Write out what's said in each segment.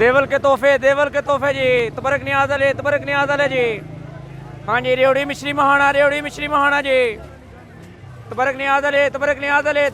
देवल के तोहफे जी, तबरक नियाज अले जी। हाँ जी, रेवड़ी मिश्री महाना जी, तबरक नियाज अले।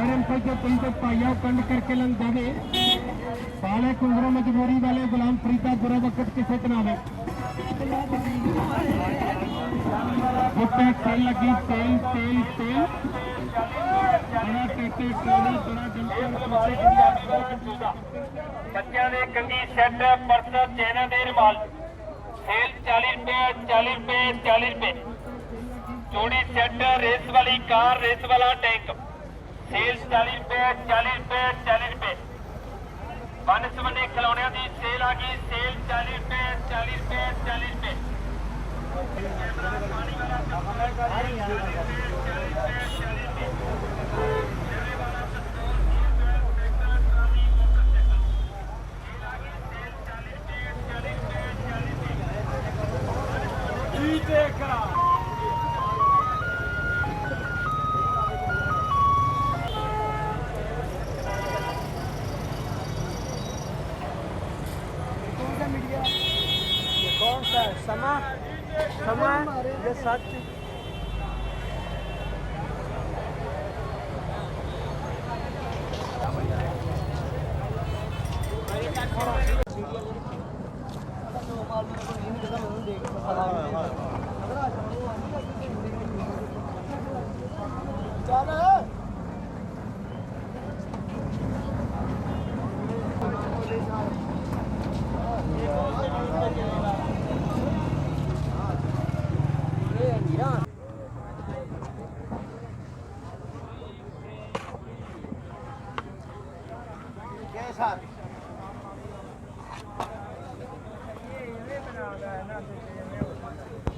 पाइया कंड करके लंग जावे पाले कुंगरों मजबूरी वाले गुलाम फरीदा बुरा वक्त किसे चनावे तेल लगी तेल तेल तेल बड़ा टेटे ट्रेनर बड़ा बच्चों के कंगी सेट पर्स चेन दे रुमाल सेल 40 रुपए चूड़ी सेट रेस वाली कार रेस वाला टैंक सेल 40 रुपए वन सबने खिलौने की सेल आ गई सेल 40 रुपए कौन सा समा ये सच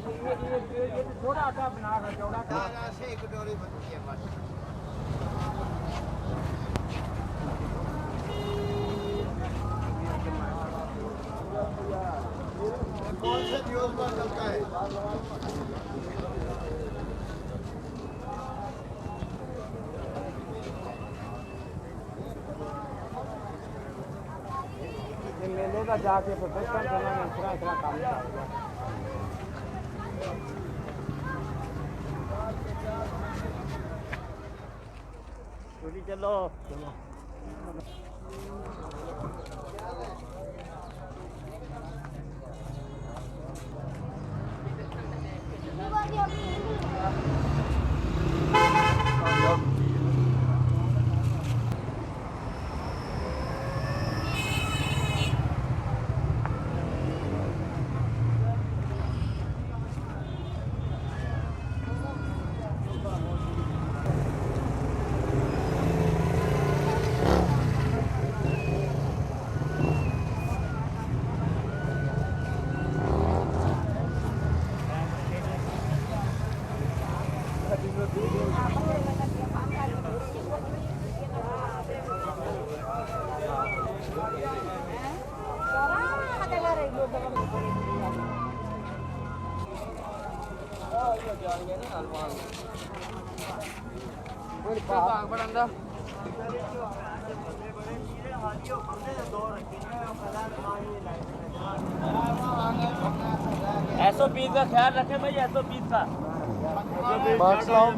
थोड़ा आटा बना कर चौड़ा से एक कटोरी बनती है बस कौन से दिवस पर चलता है मेले का जाके प्रोफेशनल करना में इतना काम चलो SOP का ख्याल रखें भाई, SOP का। मार्क्स लाओ,